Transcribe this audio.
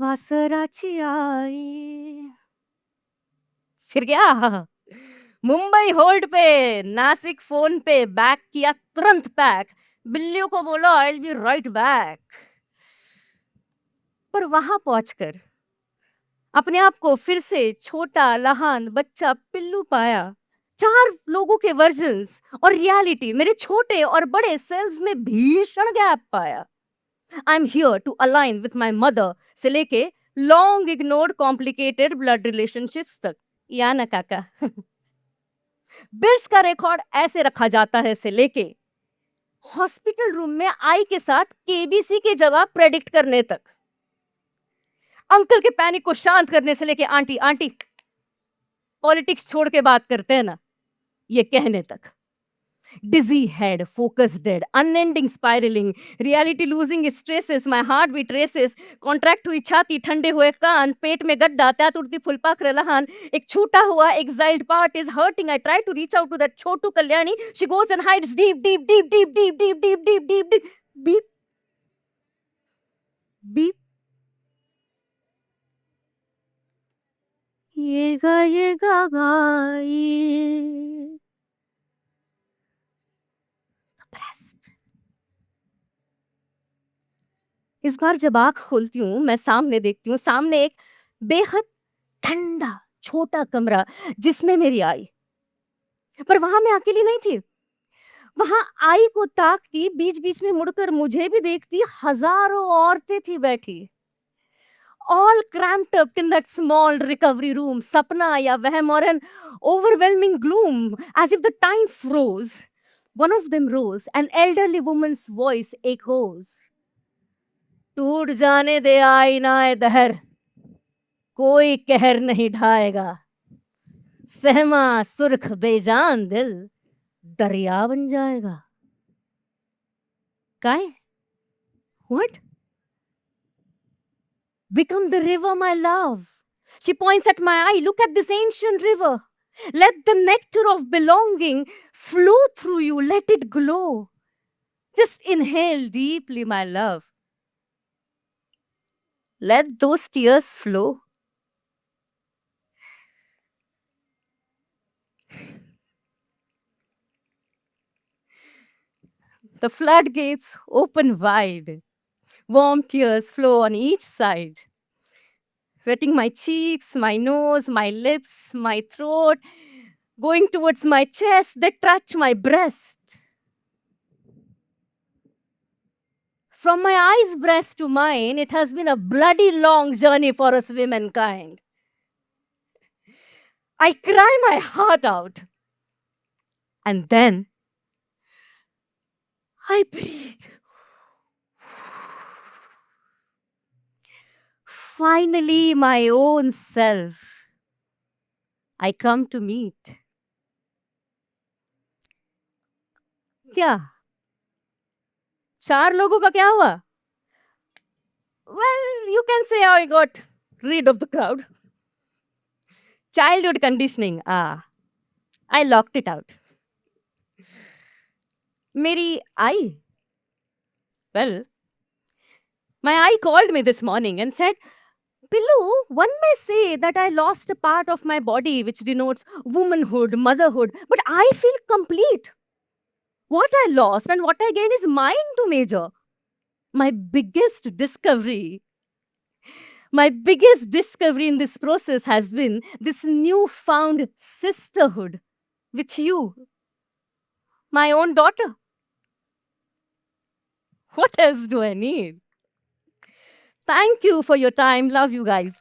वासराची आई। फिर क्या? मुंबई होल्ड पे, नासिक फोन पे, बैग किया तुरंत पैक, बिल्लियों को बोला I will be right back. पर वहां पहुंचकर अपने आप को फिर से छोटा लहान बच्चा पिल्लू पाया। 4 लोगों के वर्जन्स और रियलिटी, मेरे छोटे और बड़े सेल्स में भीषण गैप पाया। I am here to align with my mother से लेके long ignored complicated blood relationships तक। या ना काका? बिल्स का रिकॉर्ड ऐसे रखा जाता है से लेके हॉस्पिटल रूम में आई के साथ केबीसी के जवाब प्रेडिक्ट करने तक, अंकल के पैनिक को शांत करने से लेके आंटी आंटी पॉलिटिक्स छोड़ के बात करते हैं ना, ये कहने तक। Dizzy head, focus dead, unending spiraling, reality losing its traces, my heartbeat races, contract हुई छाती, ठंडे हुए कान, पेट में गड्ढा, त्यात उड़ती फुलपाखरे लहान, एक छूटा हुआ exiled part is hurting. I try to reach out to that Chhotu Kalyani. She goes and hides deep, deep, deep, deep, deep, deep, deep, deep, deep, deep, beep, beep. ये गाई Pressed. इस बार जब आंख खोलती हूँ, मैं सामने देखती हूँ, सामने एक बेहद ठंडा छोटा कमरा जिसमें मेरी आई। पर वहां मैं अकेली नहीं थी। वहां आई को ताकती, बीच बीच में मुड़कर मुझे भी देखती हजारों औरतें थी बैठी, all cramped up in that small recovery room, सपना या वहम और an overwhelming gloom, as if the time froze. One of them rose, an elderly woman's voice echoes. टूट जाने दे आईनाए दहर, कोई कहर नहीं ढाएगा, सहमा सुर्ख बेजान दिल दरिया बन जाएगा। काय? What? Become the river, my love. She points at my eye. Look at this ancient river. Let the nectar of belonging flow through you. Let it glow. Just inhale deeply, my love. Let those tears flow. The floodgates open wide. Warm tears flow on each side, wetting my cheeks, my nose, my lips, my throat, going towards my chest. They touch my breast. From my eye's breast to mine, it has been a bloody long journey for us womankind. I cry my heart out. And then I breathe. Finally, my own self I come to meet. क्या? 4 लोगों का क्या हुआ? Well, you can say I got rid of the crowd. Childhood conditioning. I locked it out. मेरी आई? Well, my eye called me this morning and said, Pillu, one may say that I lost a part of my body which denotes womanhood, motherhood, but I feel complete. What I lost and what I gain is mine to measure. My biggest discovery in this process has been this newfound sisterhood with you, my own daughter. What else do I need? Thank you for your time. Love you guys.